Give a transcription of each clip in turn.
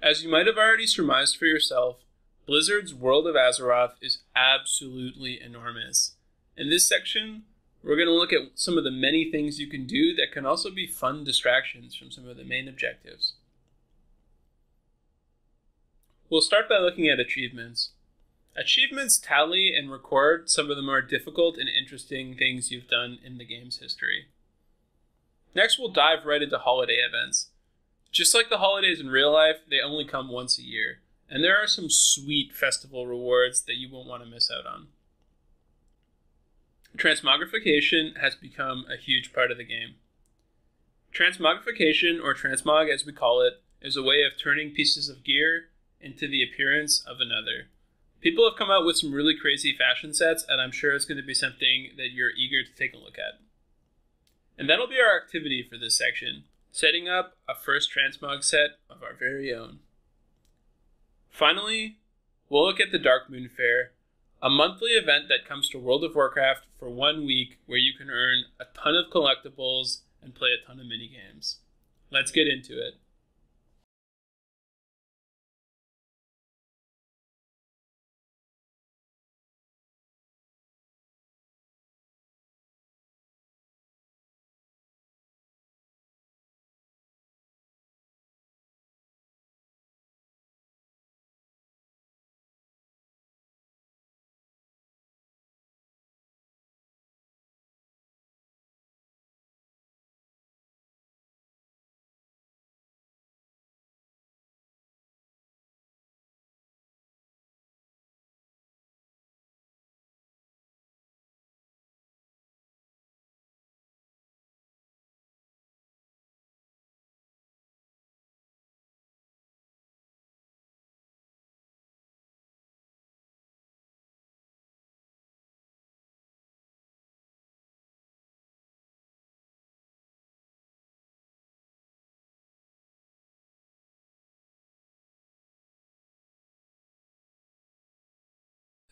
As you might have already surmised for yourself, Blizzard's World of Azeroth is absolutely enormous. In this section, we're going to look at some of the many things you can do that can also be fun distractions from some of the main objectives. We'll start by looking at achievements. Achievements tally and record some of the more difficult and interesting things you've done in the game's history. Next, we'll dive right into holiday events. Just like the holidays in real life, they only come once a year, and there are some sweet festival rewards that you won't want to miss out on. Transmogrification has become a huge part of the game. Transmogrification, or transmog as we call it, is a way of turning pieces of gear into the appearance of another. People have come out with some really crazy fashion sets, and I'm sure it's going to be something that you're eager to take a look at. And that'll be our activity for this section, setting up a first transmog set of our very own. Finally, we'll look at the Darkmoon Faire, a monthly event that comes to World of Warcraft for 1 week where you can earn a ton of collectibles and play a ton of minigames. Let's get into it.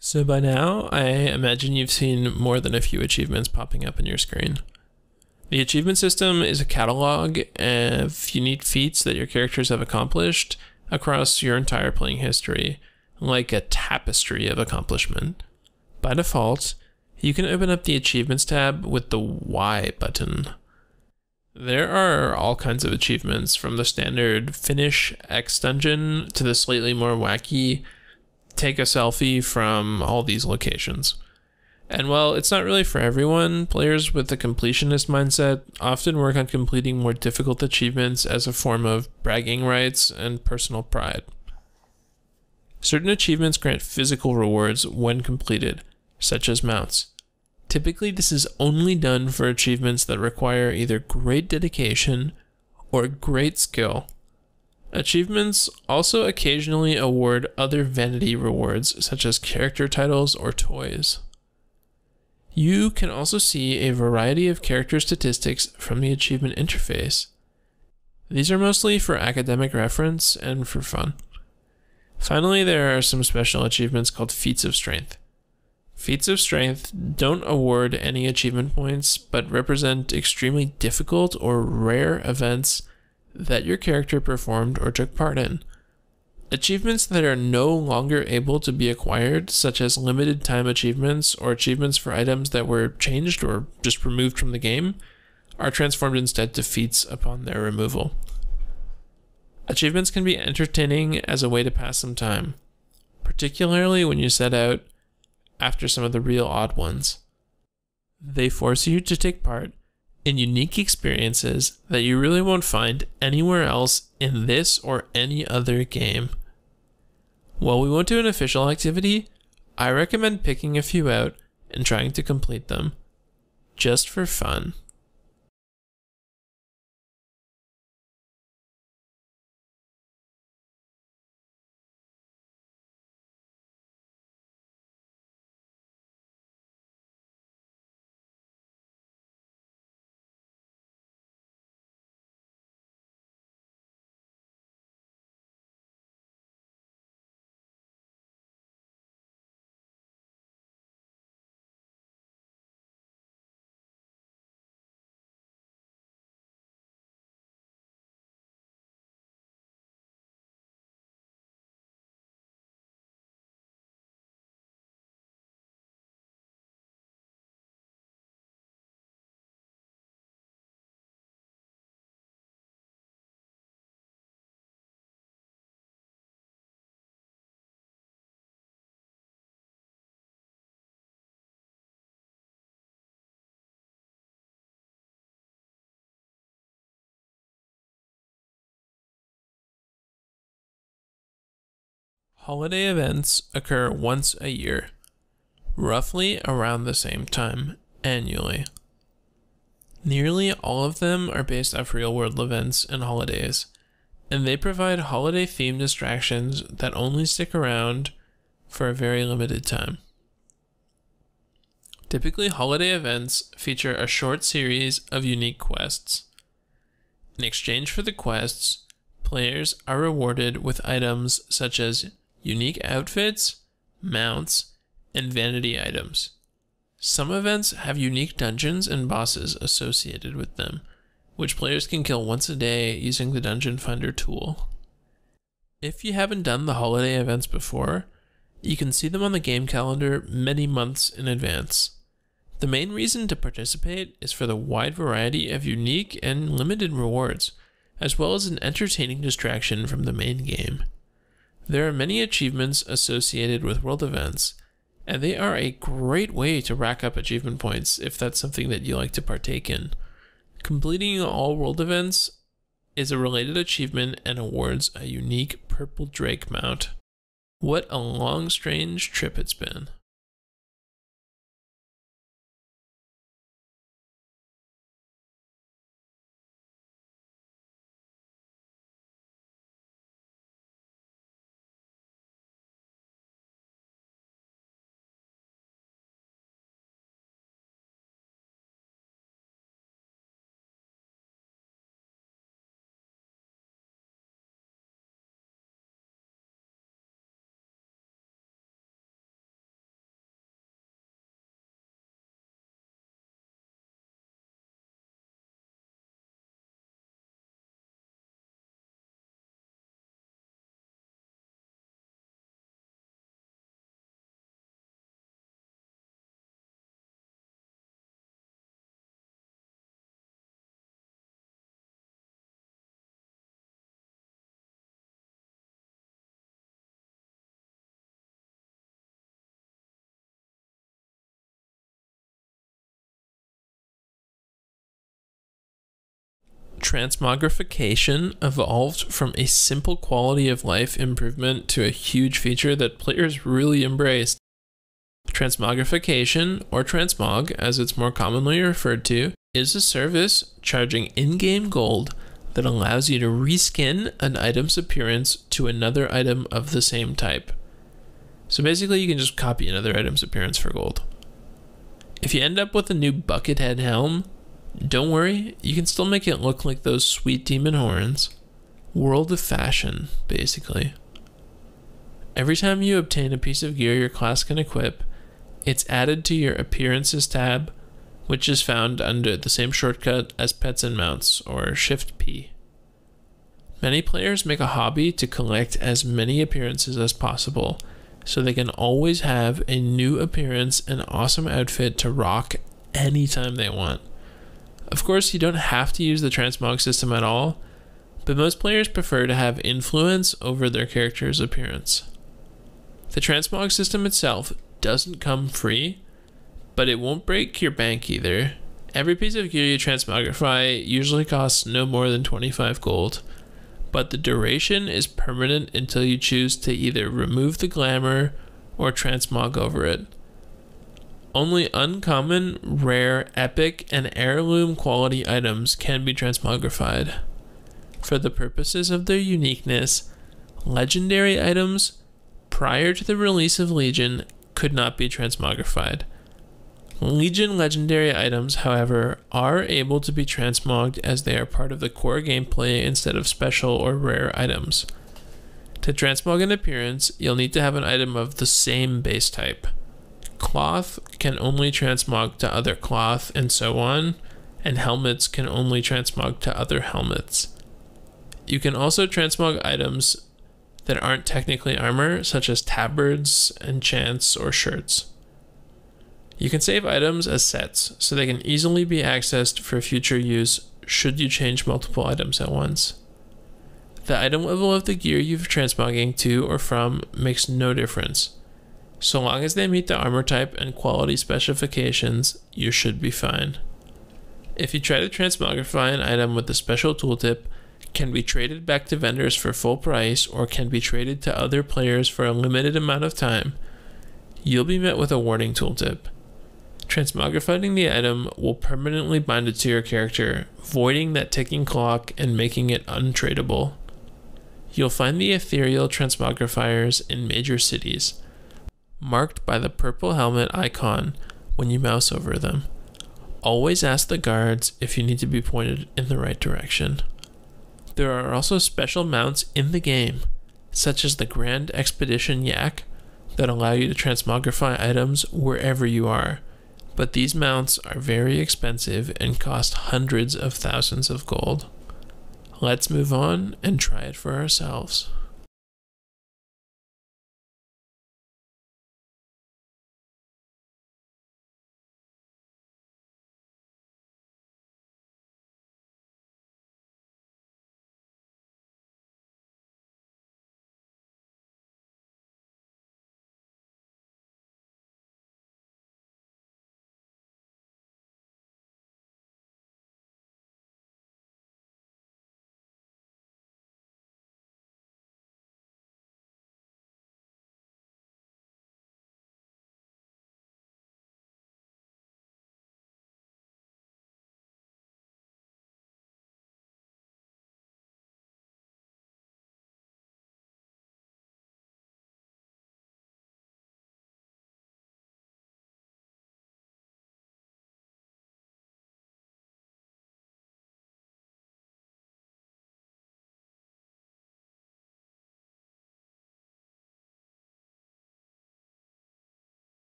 So by now, I imagine you've seen more than a few achievements popping up on your screen. The achievement system is a catalog of unique feats that your characters have accomplished across your entire playing history, like a tapestry of accomplishment. By default, you can open up the Achievements tab with the Y button. There are all kinds of achievements, from the standard Finish X Dungeon to the slightly more wacky Take a Selfie from all these locations. And while it's not really for everyone, players with a completionist mindset often work on completing more difficult achievements as a form of bragging rights and personal pride. Certain achievements grant physical rewards when completed, such as mounts. Typically, this is only done for achievements that require either great dedication or great skill. Achievements also occasionally award other vanity rewards, such as character titles or toys. You can also see a variety of character statistics from the achievement interface. These are mostly for academic reference and for fun. Finally, there are some special achievements called Feats of Strength. Feats of Strength don't award any achievement points, but represent extremely difficult or rare events that your character performed or took part in. Achievements that are no longer able to be acquired, such as limited time achievements or achievements for items that were changed or just removed from the game, are transformed instead to feats upon their removal. Achievements can be entertaining as a way to pass some time, particularly when you set out after some of the real odd ones. They force you to take part in unique experiences that you really won't find anywhere else in this or any other game. While we won't do an official activity, I recommend picking a few out and trying to complete them, just for fun. Holiday events occur once a year, roughly around the same time, annually. Nearly all of them are based off real-world events and holidays, and they provide holiday-themed distractions that only stick around for a very limited time. Typically, holiday events feature a short series of unique quests. In exchange for the quests, players are rewarded with items such as unique outfits, mounts, and vanity items. Some events have unique dungeons and bosses associated with them, which players can kill once a day using the Dungeon Finder tool. If you haven't done the holiday events before, you can see them on the game calendar many months in advance. The main reason to participate is for the wide variety of unique and limited rewards, as well as an entertaining distraction from the main game. There are many achievements associated with world events, and they are a great way to rack up achievement points if that's something that you like to partake in. Completing all world events is a related achievement and awards a unique Purple Drake mount. What a long, strange trip it's been. Transmogrification evolved from a simple quality of life improvement to a huge feature that players really embraced. Transmogrification, or transmog as it's more commonly referred to, is a service charging in-game gold that allows you to reskin an item's appearance to another item of the same type. So basically you can just copy another item's appearance for gold. If you end up with a new Buckethead helm, don't worry, you can still make it look like those sweet demon horns. World of fashion, basically. Every time you obtain a piece of gear your class can equip, it's added to your Appearances tab, which is found under the same shortcut as Pets and Mounts, or Shift-P. Many players make a hobby to collect as many appearances as possible, so they can always have a new appearance and awesome outfit to rock anytime they want. Of course, you don't have to use the transmog system at all, but most players prefer to have influence over their character's appearance. The transmog system itself doesn't come free, but it won't break your bank either. Every piece of gear you transmogrify usually costs no more than 25 gold, but the duration is permanent until you choose to either remove the glamour or transmog over it. Only uncommon, rare, epic, and heirloom quality items can be transmogrified. For the purposes of their uniqueness, legendary items prior to the release of Legion could not be transmogrified. Legion legendary items, however, are able to be transmogged as they are part of the core gameplay instead of special or rare items. To transmog an appearance, you'll need to have an item of the same base type. Cloth can only transmog to other cloth, and so on, and helmets can only transmog to other helmets. You can also transmog items that aren't technically armor, such as tabards, enchants, or shirts. You can save items as sets, so they can easily be accessed for future use should you change multiple items at once. The item level of the gear you're transmogging to or from makes no difference. So long as they meet the armor type and quality specifications, you should be fine. If you try to transmogrify an item with the special tooltip, can be traded back to vendors for full price or can be traded to other players for a limited amount of time, you'll be met with a warning tooltip. Transmogrifying the item will permanently bind it to your character, voiding that ticking clock and making it untradeable. You'll find the ethereal transmogrifiers in major cities, marked by the purple helmet icon when you mouse over them. Always ask the guards if you need to be pointed in the right direction. There are also special mounts in the game, such as the Grand Expedition Yak, that allow you to transmogrify items wherever you are, but these mounts are very expensive and cost hundreds of thousands of gold. Let's move on and try it for ourselves.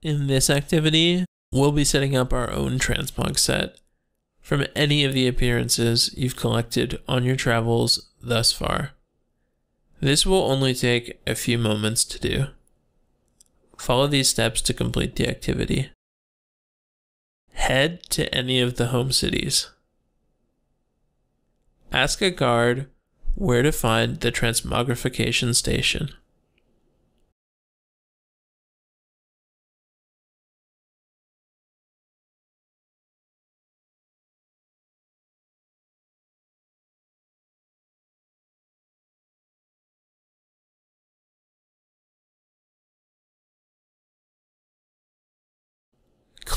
In this activity, we'll be setting up our own transmog set from any of the appearances you've collected on your travels thus far. This will only take a few moments to do. Follow these steps to complete the activity. Head to any of the home cities. Ask a guard where to find the transmogrification station.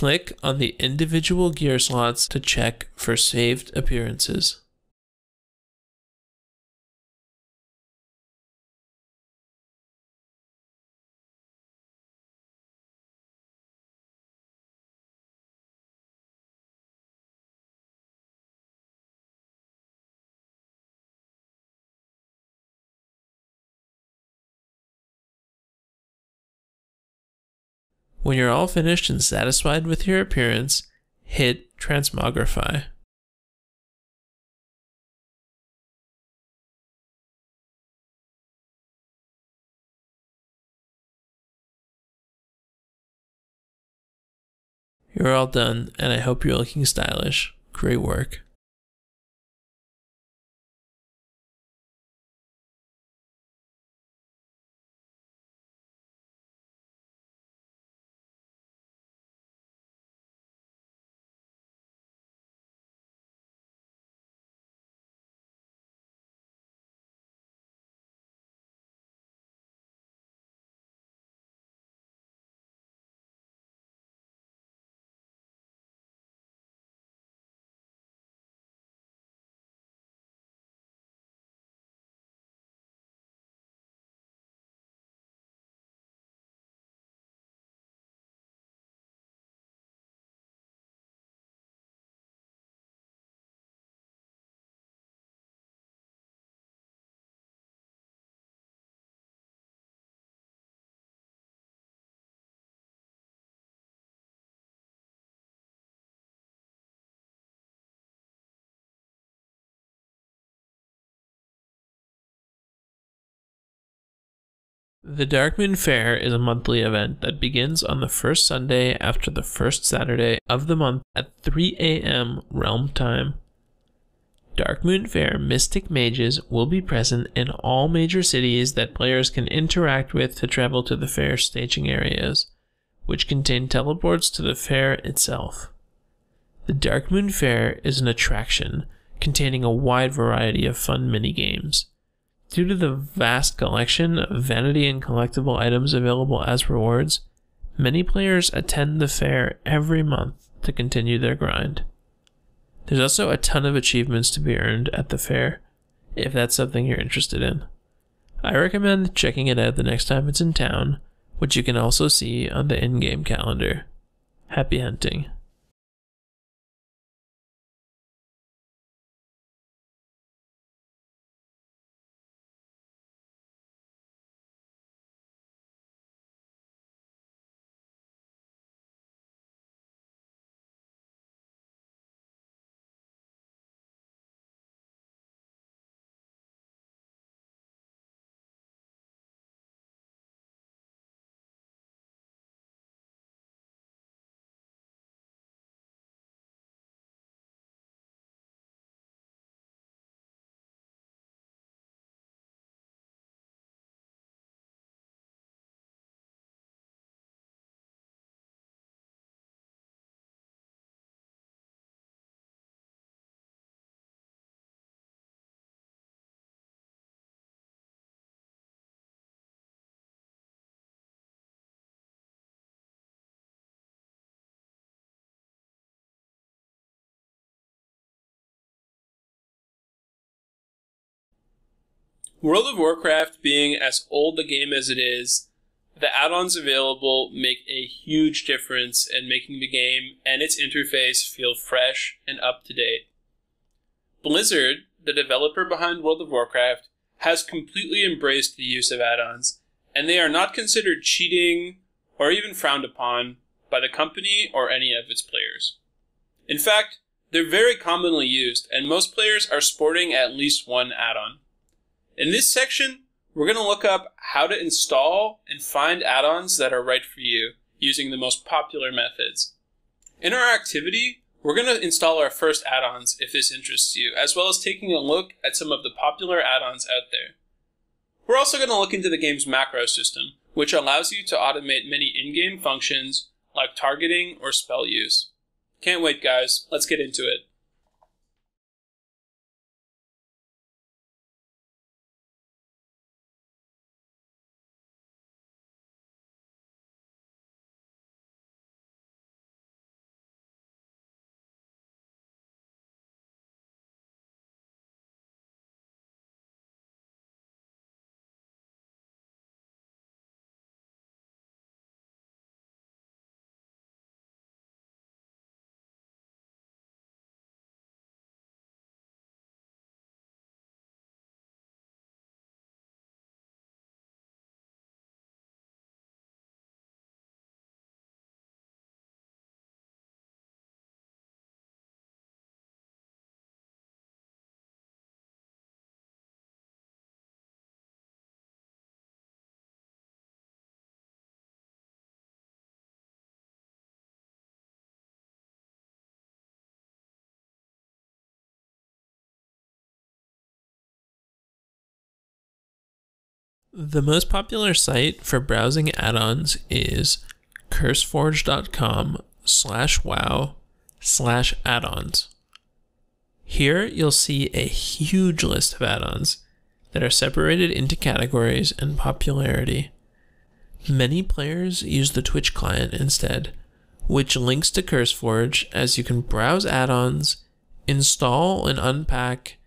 Click on the individual gear slots to check for saved appearances. When you're all finished and satisfied with your appearance, hit Transmogrify. You're all done, and I hope you're looking stylish. Great work. The Darkmoon Fair is a monthly event that begins on the first Sunday after the first Saturday of the month at 3 a.m. Realm Time. Darkmoon Fair Mystic Mages will be present in all major cities that players can interact with to travel to the fair staging areas, which contain teleports to the fair itself. The Darkmoon Fair is an attraction containing a wide variety of fun mini-games. Due to the vast collection of vanity and collectible items available as rewards, many players attend the fair every month to continue their grind. There's also a ton of achievements to be earned at the fair, if that's something you're interested in. I recommend checking it out the next time it's in town, which you can also see on the in-game calendar. Happy hunting. World of Warcraft being as old a game as it is, the add-ons available make a huge difference in making the game and its interface feel fresh and up-to-date. Blizzard, the developer behind World of Warcraft, has completely embraced the use of add-ons, and they are not considered cheating or even frowned upon by the company or any of its players. In fact, they're very commonly used, and most players are sporting at least one add-on. In this section, we're going to look up how to install and find add-ons that are right for you using the most popular methods. In our activity, we're going to install our first add-ons if this interests you, as well as taking a look at some of the popular add-ons out there. We're also going to look into the game's macro system, which allows you to automate many in-game functions like targeting or spell use. Can't wait, guys. Let's get into it. The most popular site for browsing add-ons is curseforge.com/wow/add-ons. Here you'll see a huge list of add-ons that are separated into categories and popularity. Many players use the Twitch client instead, which links to CurseForge as you can browse add-ons, install and unpack,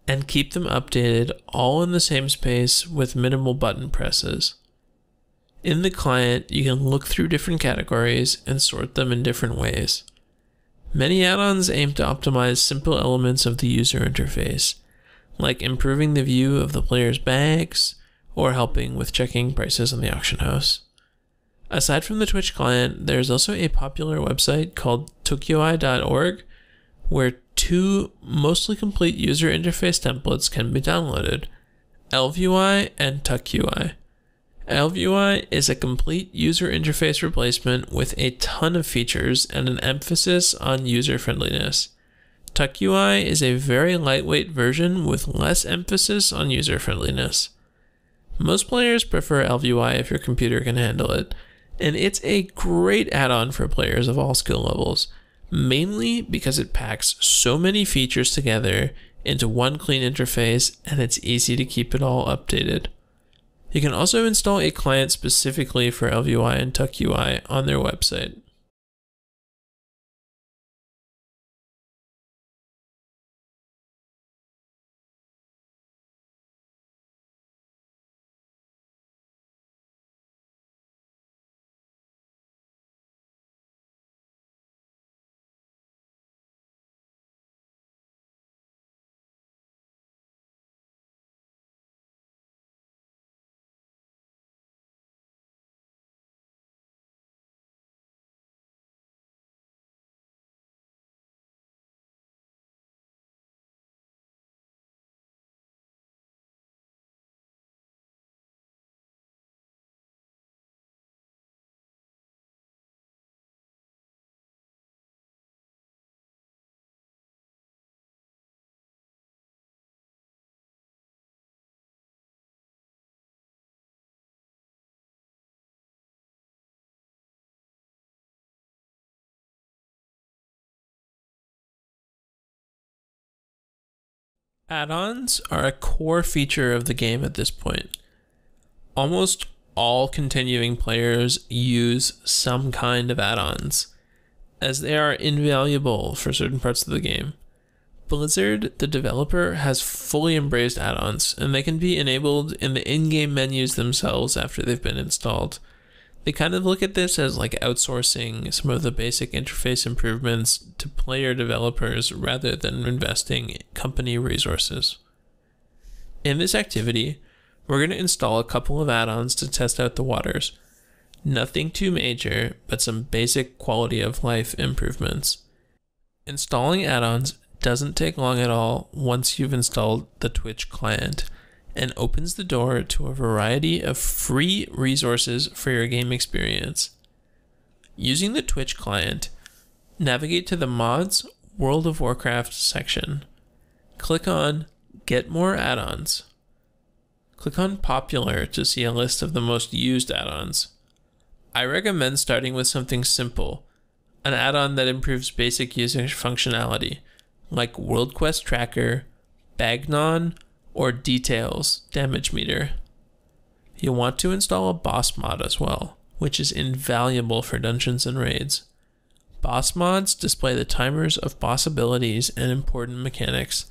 and keep them updated all in the same space with minimal button presses. In the client, you can look through different categories and sort them in different ways. Many add-ons aim to optimize simple elements of the user interface, like improving the view of the player's bags or helping with checking prices on the auction house. Aside from the Twitch client, there's also a popular website called tokyoi.org where two mostly complete user interface templates can be downloaded, ElvUI and TuckUI. ElvUI is a complete user interface replacement with a ton of features and an emphasis on user friendliness. TuckUI is a very lightweight version with less emphasis on user friendliness. Most players prefer ElvUI if your computer can handle it, and it's a great add-on for players of all skill levels, mainly because it packs so many features together into one clean interface and it's easy to keep it all updated. You can also install a client specifically for ElvUI and TuckUI on their website. Add-ons are a core feature of the game at this point. Almost all continuing players use some kind of add-ons, as they are invaluable for certain parts of the game. Blizzard, the developer, has fully embraced add-ons, and they can be enabled in the in-game menus themselves after they've been installed. They kind of look at this as like outsourcing some of the basic interface improvements to player developers rather than investing company resources. In this activity, we're going to install a couple of add-ons to test out the waters. Nothing too major, but some basic quality of life improvements. Installing add-ons doesn't take long at all once you've installed the Twitch client, and opens the door to a variety of free resources for your game experience. Using the Twitch client, navigate to the Mods World of Warcraft section. Click on Get More Add-ons. Click on Popular to see a list of the most used add-ons. I recommend starting with something simple, an add-on that improves basic user functionality, like World Quest Tracker, Bagnon, or Details Damage Meter. You'll want to install a boss mod as well, which is invaluable for dungeons and raids. Boss mods display the timers of boss abilities and important mechanics,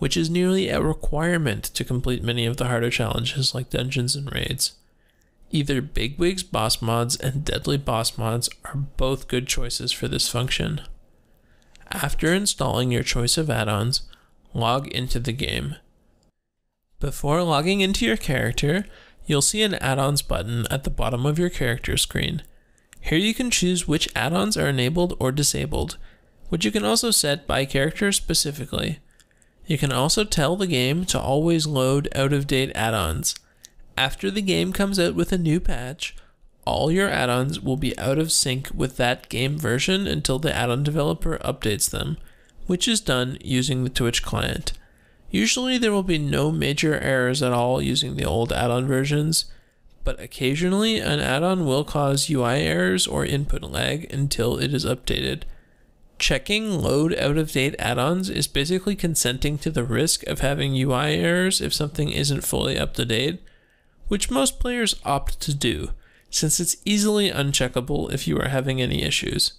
which is nearly a requirement to complete many of the harder challenges like dungeons and raids. Either Bigwig's boss mods and Deadly boss mods are both good choices for this function. After installing your choice of add-ons, log into the game. Before logging into your character, you'll see an add-ons button at the bottom of your character screen. Here you can choose which add-ons are enabled or disabled, which you can also set by character specifically. You can also tell the game to always load out-of-date add-ons. After the game comes out with a new patch, all your add-ons will be out of sync with that game version until the add-on developer updates them, which is done using the Twitch client. Usually there will be no major errors at all using the old add-on versions, but occasionally an add-on will cause UI errors or input lag until it is updated. Checking load out-of-date add-ons is basically consenting to the risk of having UI errors if something isn't fully up to date, which most players opt to do, since it's easily uncheckable if you are having any issues.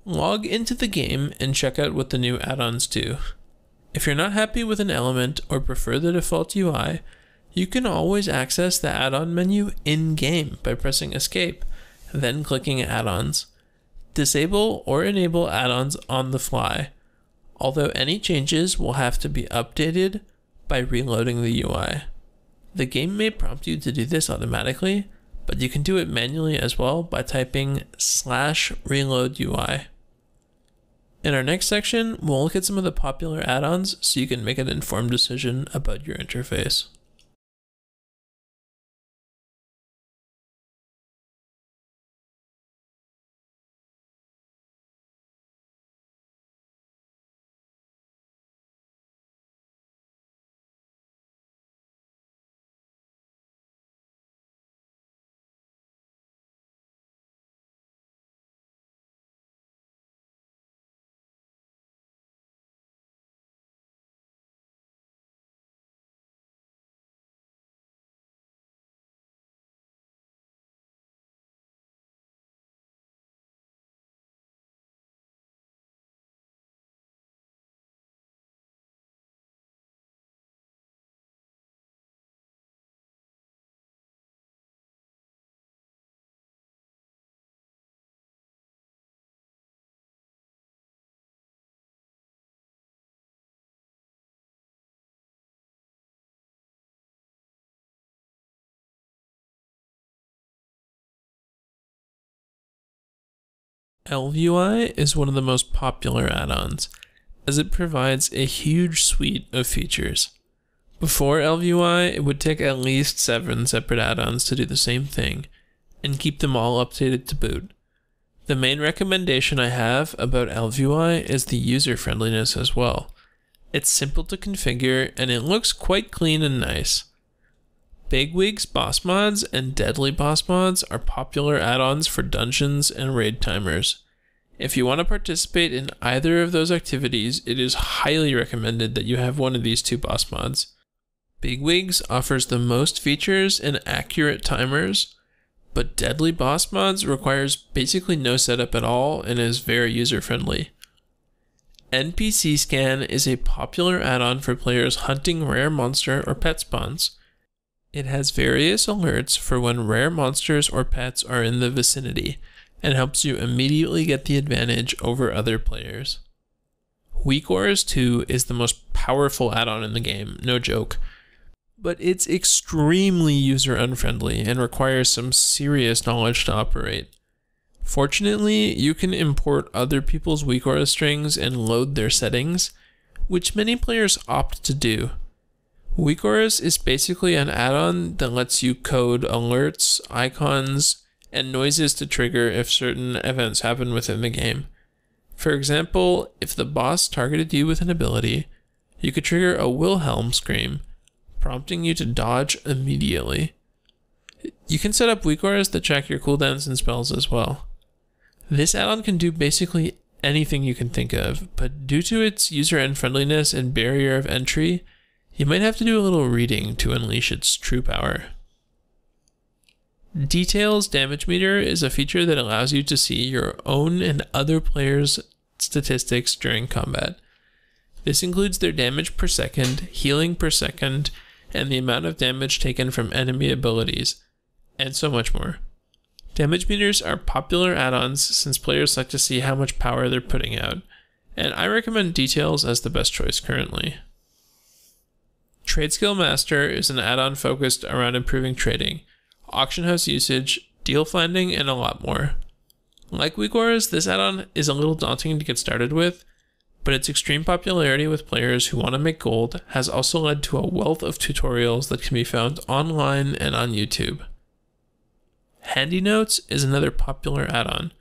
Log into the game and check out what the new add-ons do. If you're not happy with an element or prefer the default UI, you can always access the add-on menu in-game by pressing Escape, then clicking Add-ons. Disable or enable add-ons on the fly, although any changes will have to be updated by reloading the UI. The game may prompt you to do this automatically, but you can do it manually as well by typing /reload UI. In our next section, we'll look at some of the popular add-ons so you can make an informed decision about your interface. ElvUI is one of the most popular add-ons, as it provides a huge suite of features. Before ElvUI, it would take at least 7 separate add-ons to do the same thing, and keep them all updated to boot. The main recommendation I have about ElvUI is the user-friendliness as well. It's simple to configure, and it looks quite clean and nice. Bigwig's boss mods and Deadly boss mods are popular add-ons for dungeons and raid timers. If you want to participate in either of those activities, it is highly recommended that you have one of these 2 boss mods. Bigwigs offers the most features and accurate timers, but Deadly boss mods requires basically no setup at all and is very user-friendly. NPC Scan is a popular add-on for players hunting rare monster or pet spawns. It has various alerts for when rare monsters or pets are in the vicinity, and helps you immediately get the advantage over other players. Weak Auras 2 is the most powerful add-on in the game, no joke, but it's extremely user-unfriendly and requires some serious knowledge to operate. Fortunately, you can import other people's Weak Aura strings and load their settings, which many players opt to do. Weak Auras is basically an add-on that lets you code alerts, icons, and noises to trigger if certain events happen within the game. For example, if the boss targeted you with an ability, you could trigger a Wilhelm scream, prompting you to dodge immediately. You can set up Weak Auras that track your cooldowns and spells as well. This add-on can do basically anything you can think of, but due to its user-friendliness and barrier of entry, you might have to do a little reading to unleash its true power. Details Damage Meter is a feature that allows you to see your own and other players' statistics during combat. This includes their damage per second, healing per second, and the amount of damage taken from enemy abilities, and so much more. Damage meters are popular add-ons since players like to see how much power they're putting out, and I recommend Details as the best choice currently. Trade Skill Master is an add-on focused around improving trading, auction house usage, deal finding, and a lot more. Like Weak Auras, this add-on is a little daunting to get started with, but its extreme popularity with players who want to make gold has also led to a wealth of tutorials that can be found online and on YouTube. Handy Notes is another popular add-on,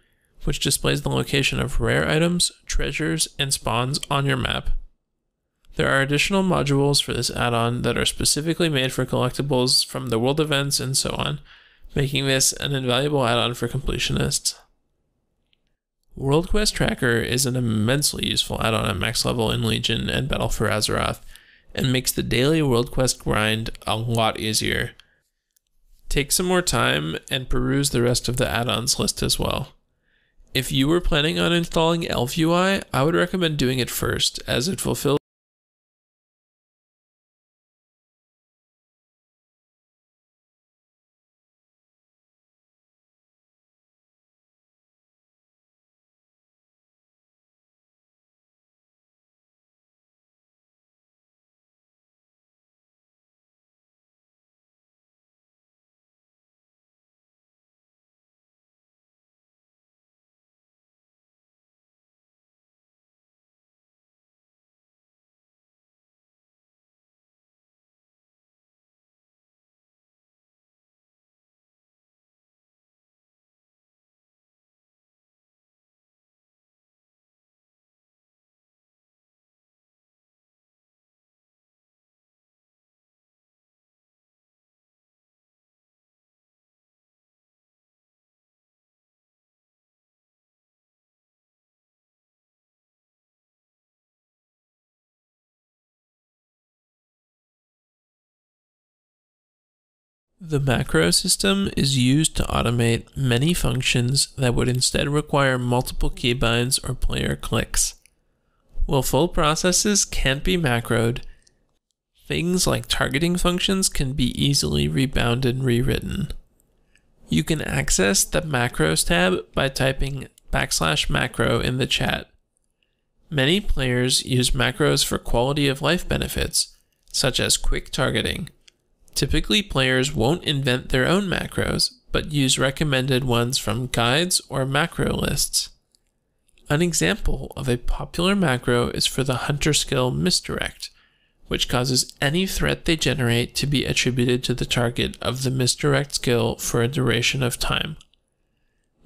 which displays the location of rare items, treasures, and spawns on your map. There are additional modules for this add-on that are specifically made for collectibles from the world events and so on, making this an invaluable add-on for completionists. World Quest Tracker is an immensely useful add-on at max level in Legion and Battle for Azeroth, and makes the daily World Quest grind a lot easier. Take some more time and peruse the rest of the add-ons list as well. If you were planning on installing ElvUI, I would recommend doing it first, as it fulfills The macro system is used to automate many functions that would instead require multiple keybinds or player clicks. While full processes can't be macroed, things like targeting functions can be easily rebound and rewritten. You can access the Macros tab by typing \macro in the chat. Many players use macros for quality of life benefits, such as quick targeting. Typically, players won't invent their own macros, but use recommended ones from guides or macro lists. An example of a popular macro is for the hunter skill Misdirect, which causes any threat they generate to be attributed to the target of the Misdirect skill for a duration of time.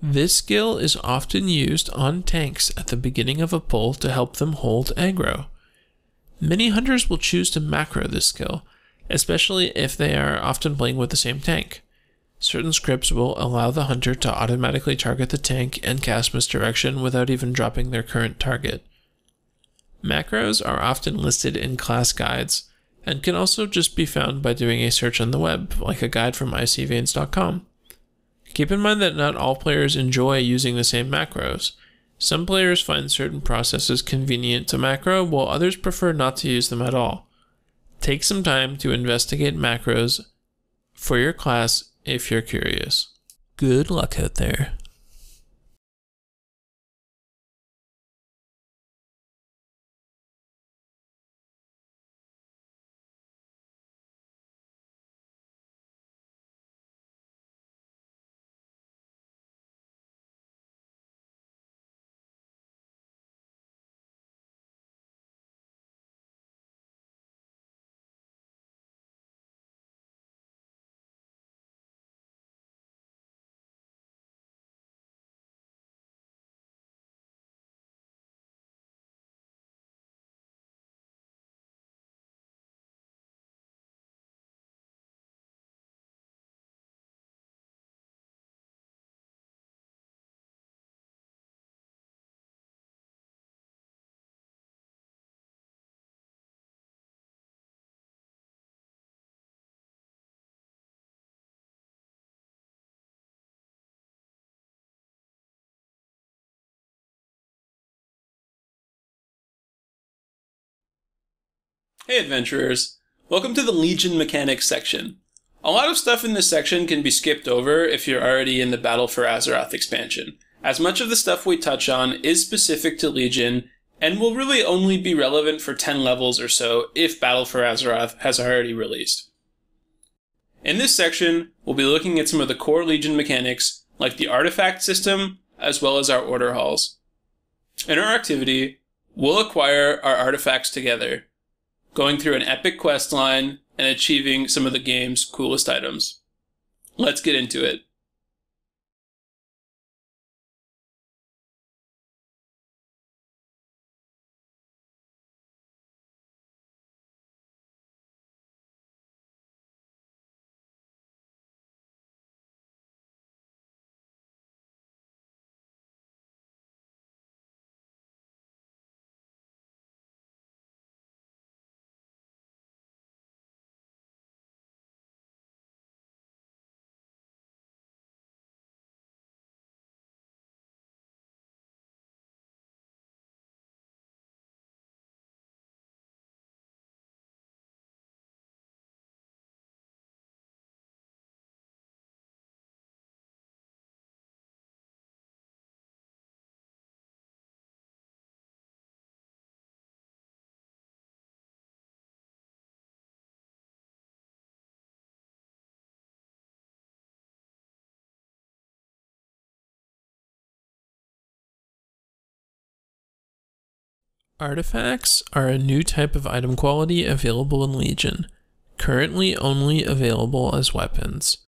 This skill is often used on tanks at the beginning of a pull to help them hold aggro. Many hunters will choose to macro this skill, especially if they are often playing with the same tank. Certain scripts will allow the hunter to automatically target the tank and cast Misdirection without even dropping their current target. Macros are often listed in class guides, and can also just be found by doing a search on the web, like a guide from icveins.com. Keep in mind that not all players enjoy using the same macros. Some players find certain processes convenient to macro, while others prefer not to use them at all. Take some time to investigate macros for your class if you're curious. Good luck out there. Hey adventurers, welcome to the Legion Mechanics section. A lot of stuff in this section can be skipped over if you're already in the Battle for Azeroth expansion, as much of the stuff we touch on is specific to Legion, and will really only be relevant for 10 levels or so if Battle for Azeroth has already released. In this section, we'll be looking at some of the core Legion mechanics, like the artifact system, as well as our order halls. In our activity, we'll acquire our artifacts together, going through an epic quest line and achieving some of the game's coolest items. Let's get into it. Artifacts are a new type of item quality available in Legion, currently only available as weapons.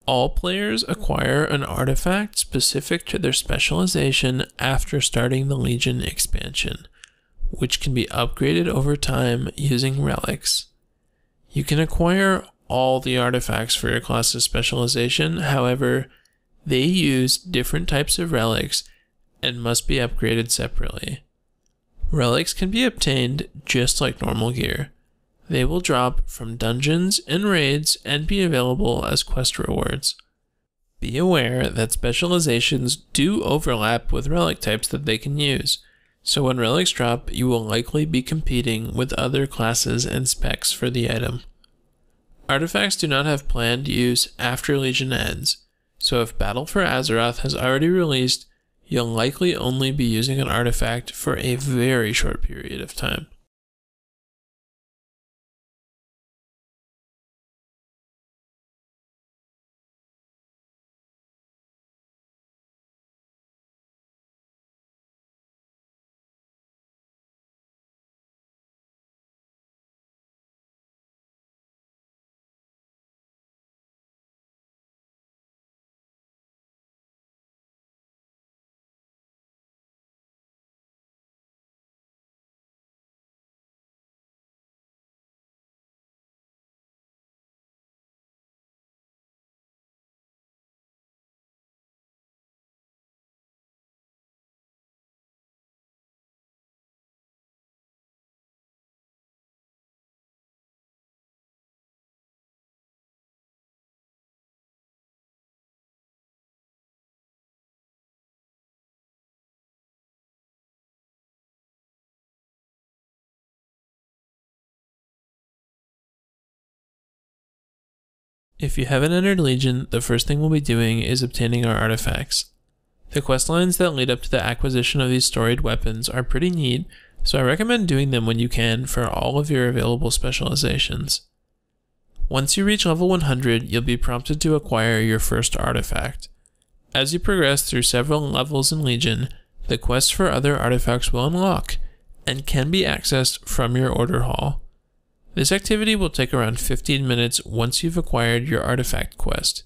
All players acquire an artifact specific to their specialization after starting the Legion expansion, which can be upgraded over time using relics. You can acquire all the artifacts for your class's specialization, however, they use different types of relics and must be upgraded separately. Relics can be obtained just like normal gear. They will drop from dungeons and raids and be available as quest rewards. Be aware that specializations do overlap with relic types that they can use, so when relics drop, you will likely be competing with other classes and specs for the item. Artifacts do not have planned use after Legion ends, so if Battle for Azeroth has already released, you'll likely only be using an artifact for a very short period of time. If you haven't entered Legion, the first thing we'll be doing is obtaining our artifacts. The questlines that lead up to the acquisition of these storied weapons are pretty neat, so I recommend doing them when you can for all of your available specializations. Once you reach level 100, you'll be prompted to acquire your first artifact. As you progress through several levels in Legion, the quests for other artifacts will unlock, and can be accessed from your order hall. This activity will take around 15 minutes once you've acquired your artifact quest.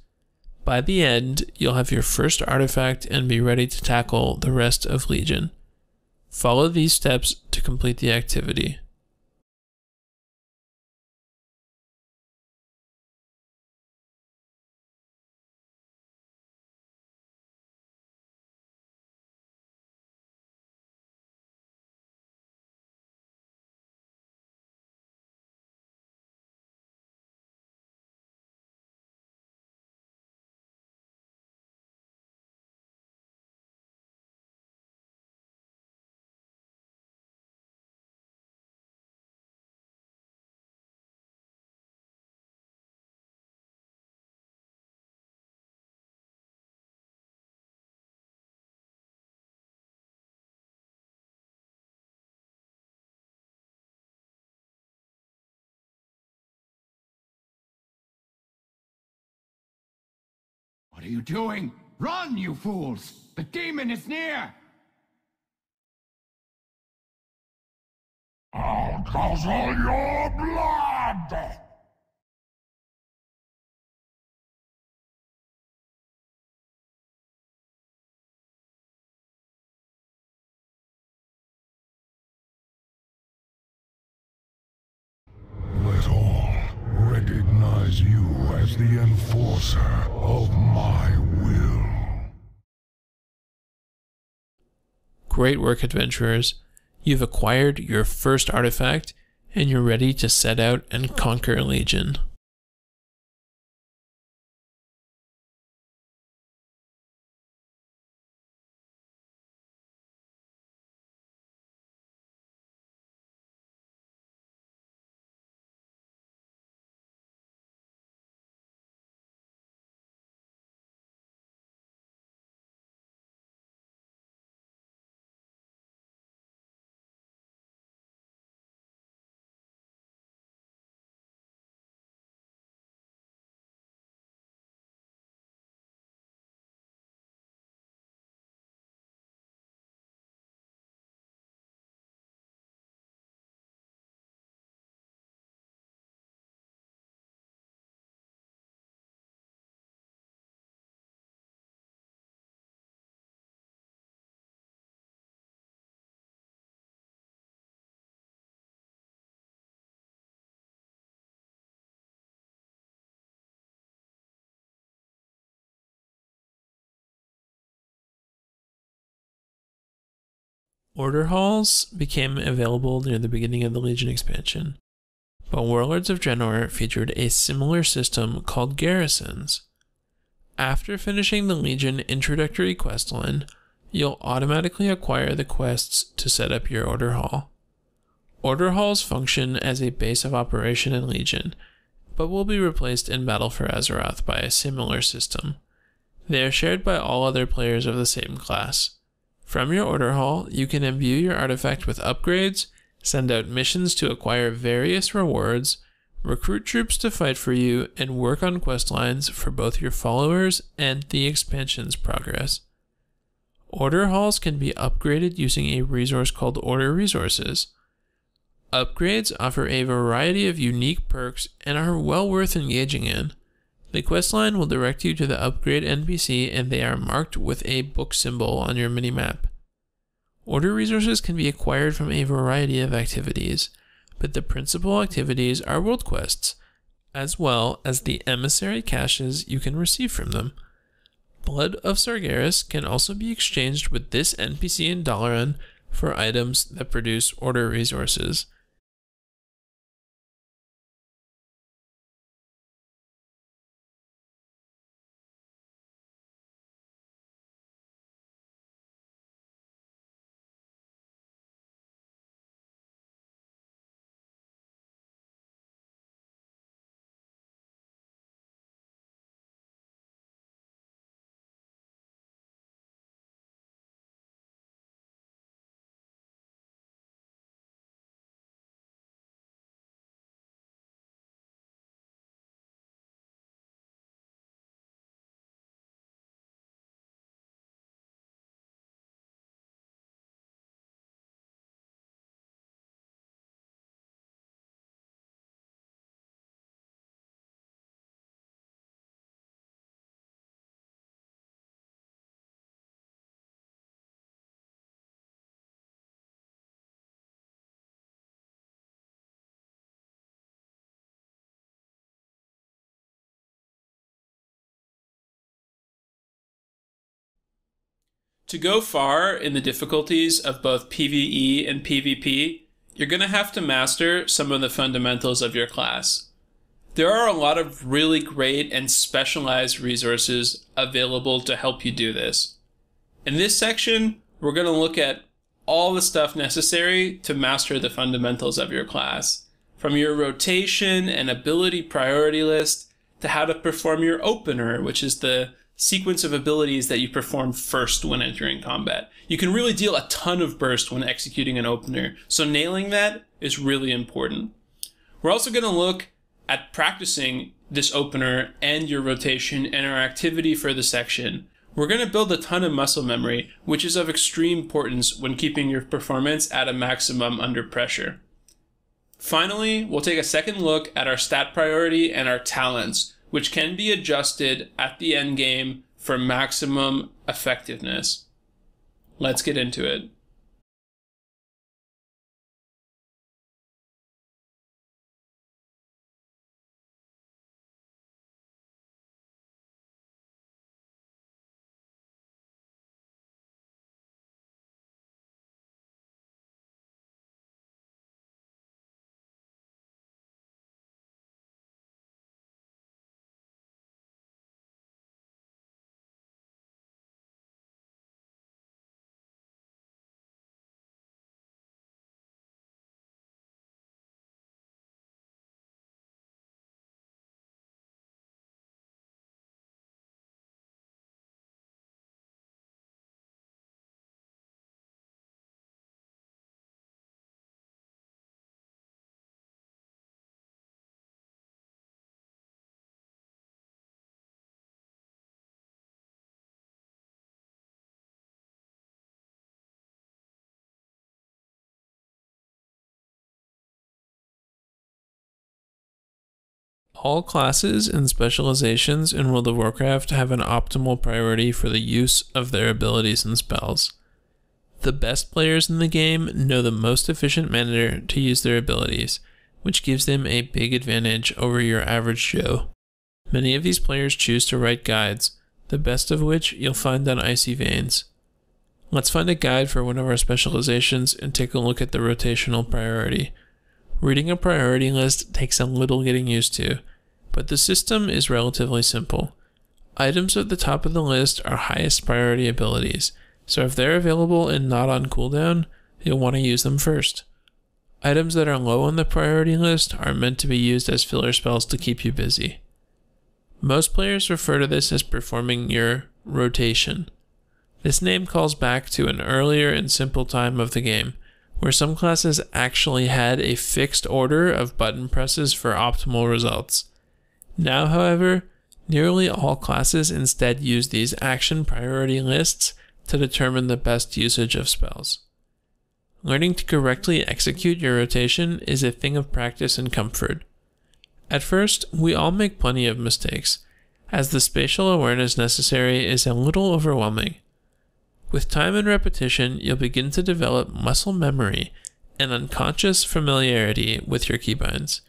By the end, you'll have your first artifact and be ready to tackle the rest of Legion. Follow these steps to complete the activity. What are you doing? Run, you fools! The demon is near! I'll guzzle your blood! Let all recognize you as the enforcer of my will. Great work, adventurers. You've acquired your first artifact, and you're ready to set out and conquer Legion. Order halls became available near the beginning of the Legion expansion, but Warlords of Draenor featured a similar system called garrisons. After finishing the Legion introductory questline, you'll automatically acquire the quests to set up your order hall. Order halls function as a base of operation in Legion, but will be replaced in Battle for Azeroth by a similar system. They are shared by all other players of the same class. From your order hall, you can imbue your artifact with upgrades, send out missions to acquire various rewards, recruit troops to fight for you, and work on questlines for both your followers and the expansion's progress. Order halls can be upgraded using a resource called Order Resources. Upgrades offer a variety of unique perks and are well worth engaging in. The questline will direct you to the upgrade NPC, and they are marked with a book symbol on your minimap. Order resources can be acquired from a variety of activities, but the principal activities are world quests, as well as the emissary caches you can receive from them. Blood of Sargeras can also be exchanged with this NPC in Dalaran for items that produce order resources. To go far in the difficulties of both PvE and PvP, you're going to have to master some of the fundamentals of your class. There are a lot of really great and specialized resources available to help you do this. In this section, we're going to look at all the stuff necessary to master the fundamentals of your class, from your rotation and ability priority list to how to perform your opener, which is the sequence of abilities that you perform first when entering combat. You can really deal a ton of burst when executing an opener, so nailing that is really important. We're also going to look at practicing this opener and your rotation and our activity for the section. We're going to build a ton of muscle memory, which is of extreme importance when keeping your performance at a maximum under pressure. Finally, we'll take a second look at our stat priority and our talents, which can be adjusted at the end game for maximum effectiveness. Let's get into it. All classes and specializations in World of Warcraft have an optimal priority for the use of their abilities and spells. The best players in the game know the most efficient manner to use their abilities, which gives them a big advantage over your average Joe. Many of these players choose to write guides, the best of which you'll find on Icy Veins. Let's find a guide for one of our specializations and take a look at the rotational priority. Reading a priority list takes a little getting used to, but the system is relatively simple. Items at the top of the list are highest priority abilities, so if they're available and not on cooldown, you'll want to use them first. Items that are low on the priority list are meant to be used as filler spells to keep you busy. Most players refer to this as performing your rotation. This name calls back to an earlier and simple time of the game, where some classes actually had a fixed order of button presses for optimal results. Now, however, nearly all classes instead use these action priority lists to determine the best usage of spells. Learning to correctly execute your rotation is a thing of practice and comfort. At first, we all make plenty of mistakes, as the spatial awareness necessary is a little overwhelming. With time and repetition, you'll begin to develop muscle memory and unconscious familiarity with your keybinds.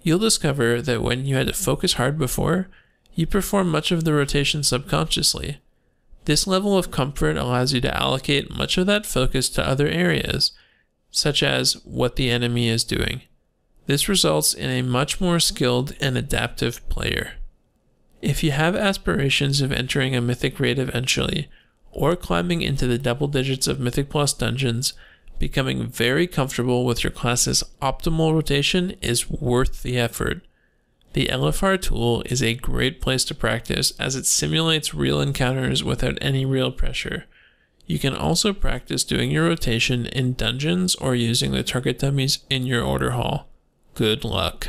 You'll discover that when you had to focus hard before, you perform much of the rotation subconsciously. This level of comfort allows you to allocate much of that focus to other areas, such as what the enemy is doing. This results in a much more skilled and adaptive player. If you have aspirations of entering a Mythic raid eventually, or climbing into the double digits of Mythic Plus dungeons, becoming very comfortable with your class's optimal rotation is worth the effort. The LFR tool is a great place to practice as it simulates real encounters without any real pressure. You can also practice doing your rotation in dungeons or using the target dummies in your order hall. Good luck.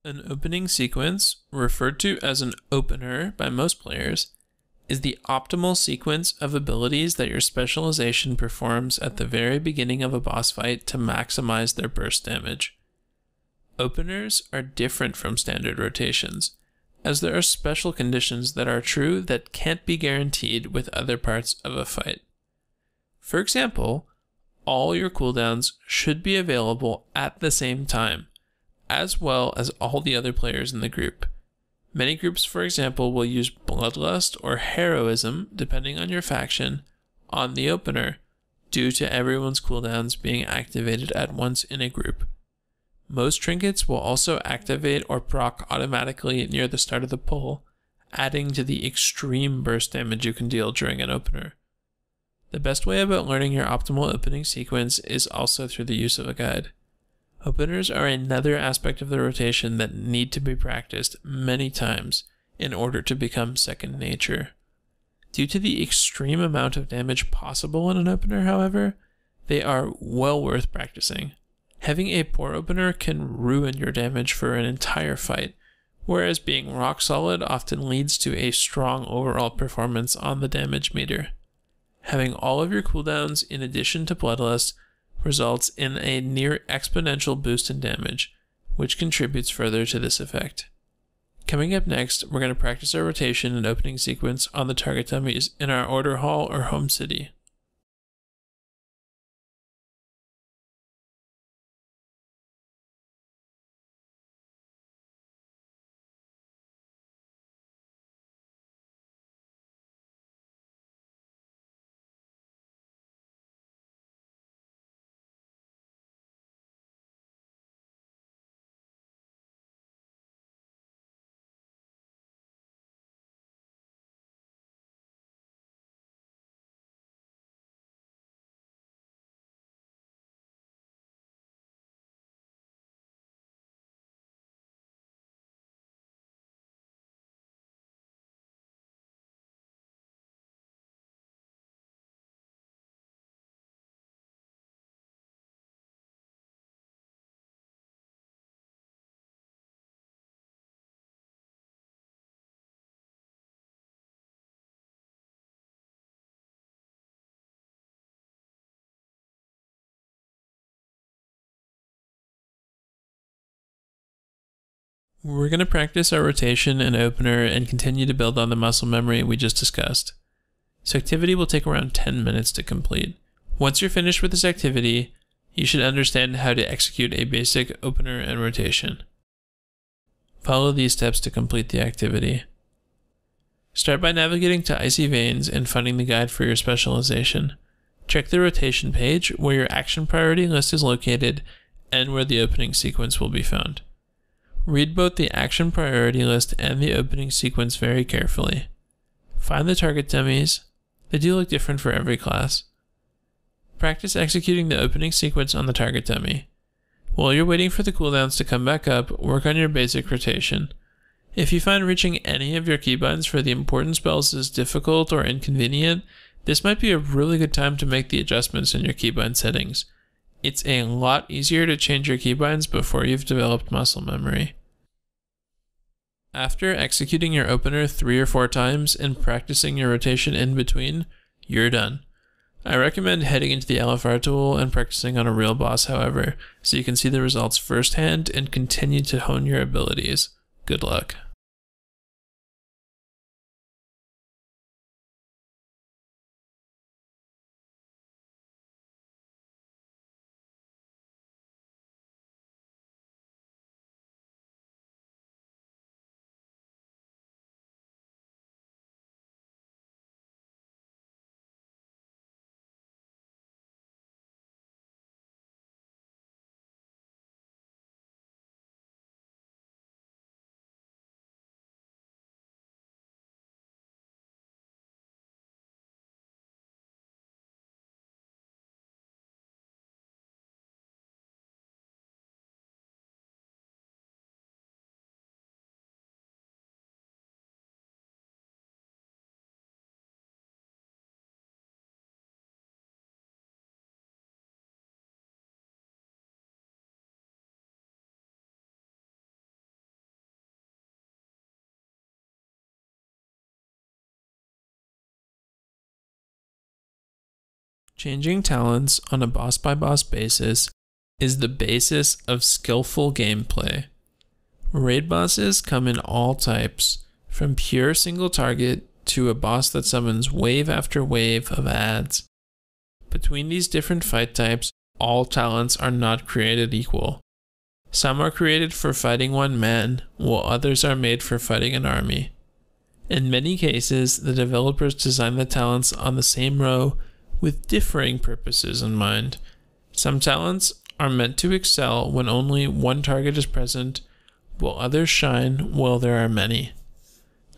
An opening sequence, referred to as an opener by most players, is the optimal sequence of abilities that your specialization performs at the very beginning of a boss fight to maximize their burst damage. Openers are different from standard rotations, as there are special conditions that are true that can't be guaranteed with other parts of a fight. For example, all your cooldowns should be available at the same time, as well as all the other players in the group. Many groups, for example, will use Bloodlust or Heroism, depending on your faction, on the opener, due to everyone's cooldowns being activated at once in a group. Most trinkets will also activate or proc automatically near the start of the pull, adding to the extreme burst damage you can deal during an opener. The best way about learning your optimal opening sequence is also through the use of a guide. Openers are another aspect of the rotation that need to be practiced many times in order to become second nature. Due to the extreme amount of damage possible in an opener, however, they are well worth practicing. Having a poor opener can ruin your damage for an entire fight, whereas being rock solid often leads to a strong overall performance on the damage meter. Having all of your cooldowns in addition to Bloodlust results in a near exponential boost in damage, which contributes further to this effect. Coming up next, we're going to practice our rotation and opening sequence on the target dummies in our order hall or home city. We're going to practice our rotation and opener and continue to build on the muscle memory we just discussed. This activity will take around 10 minutes to complete. Once you're finished with this activity, you should understand how to execute a basic opener and rotation. Follow these steps to complete the activity. Start by navigating to Icy Veins and finding the guide for your specialization. Check the rotation page where your action priority list is located and where the opening sequence will be found. Read both the action priority list and the opening sequence very carefully. Find the target dummies. They do look different for every class. Practice executing the opening sequence on the target dummy. While you're waiting for the cooldowns to come back up, work on your basic rotation. If you find reaching any of your keybinds for the important spells is difficult or inconvenient, this might be a really good time to make the adjustments in your keybind settings. It's a lot easier to change your keybinds before you've developed muscle memory. After executing your opener 3 or 4 times and practicing your rotation in between, you're done. I recommend heading into the LFR tool and practicing on a real boss, however, so you can see the results firsthand and continue to hone your abilities. Good luck. Changing talents on a boss-by-boss basis is the basis of skillful gameplay. Raid bosses come in all types, from pure single target to a boss that summons wave after wave of adds. Between these different fight types, all talents are not created equal. Some are created for fighting one man, while others are made for fighting an army. In many cases, the developers design the talents on the same row with differing purposes in mind. Some talents are meant to excel when only one target is present, while others shine while there are many.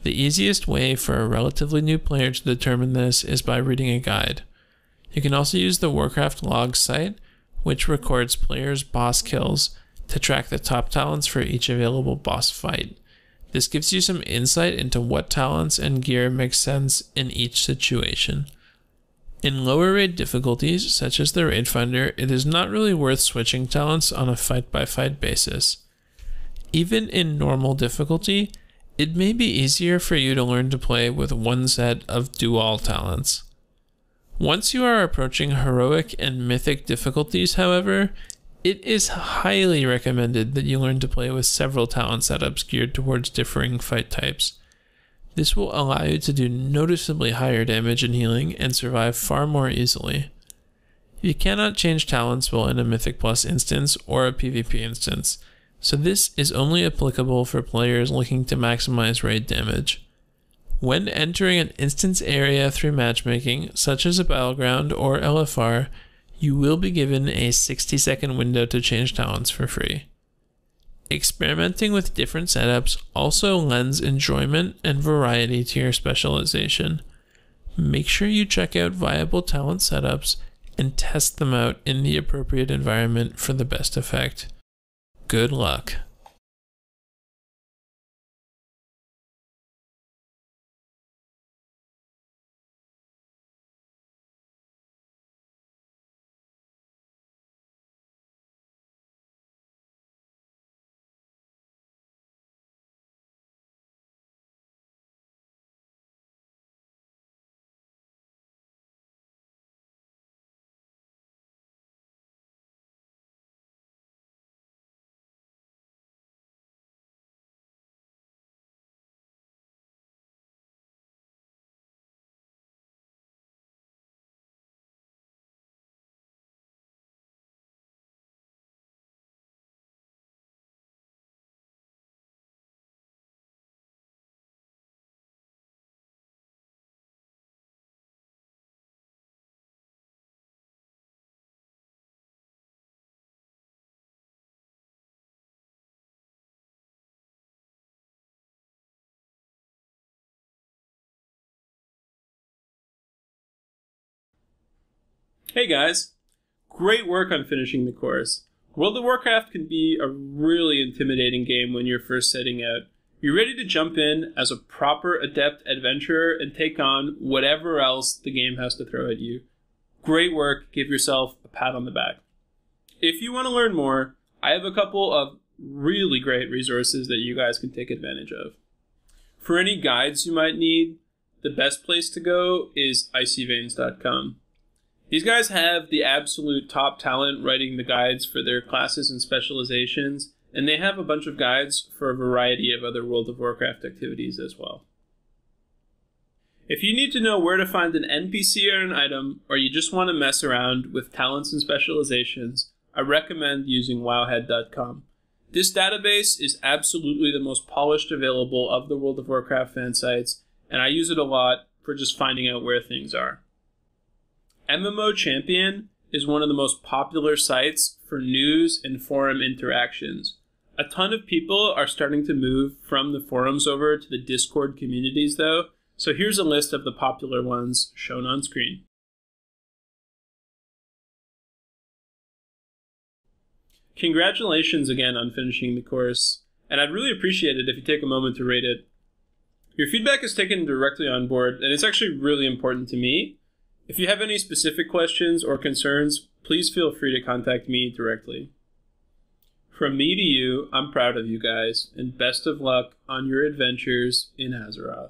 The easiest way for a relatively new player to determine this is by reading a guide. You can also use the Warcraft log site, which records players' boss kills, to track the top talents for each available boss fight. This gives you some insight into what talents and gear make sense in each situation. In lower raid difficulties, such as the Raid Finder, it is not really worth switching talents on a fight-by-fight basis. Even in normal difficulty, it may be easier for you to learn to play with one set of do-all talents. Once you are approaching heroic and mythic difficulties, however, it is highly recommended that you learn to play with several talent setups geared towards differing fight types. This will allow you to do noticeably higher damage and healing and survive far more easily. You cannot change talents while in a Mythic Plus instance or a PvP instance, so this is only applicable for players looking to maximize raid damage. When entering an instance area through matchmaking, such as a Battleground or LFR, you will be given a 60-second window to change talents for free. Experimenting with different setups also lends enjoyment and variety to your specialization. Make sure you check out viable talent setups and test them out in the appropriate environment for the best effect. Good luck. Hey guys, great work on finishing the course. World of Warcraft can be a really intimidating game when you're first setting out. You're ready to jump in as a proper adept adventurer and take on whatever else the game has to throw at you. Great work, give yourself a pat on the back. If you want to learn more, I have a couple of really great resources that you guys can take advantage of. For any guides you might need, the best place to go is icyveins.com. These guys have the absolute top talent writing the guides for their classes and specializations, and they have a bunch of guides for a variety of other World of Warcraft activities as well. If you need to know where to find an NPC or an item, or you just want to mess around with talents and specializations, I recommend using wowhead.com. This database is absolutely the most polished available of the World of Warcraft fan sites, and I use it a lot for just finding out where things are. MMO Champion is one of the most popular sites for news and forum interactions. A ton of people are starting to move from the forums over to the Discord communities though, so here's a list of the popular ones shown on screen. Congratulations again on finishing the course, and I'd really appreciate it if you take a moment to rate it. Your feedback is taken directly on board, and it's actually really important to me. If you have any specific questions or concerns, please feel free to contact me directly. From me to you, I'm proud of you guys, and best of luck on your adventures in Azeroth.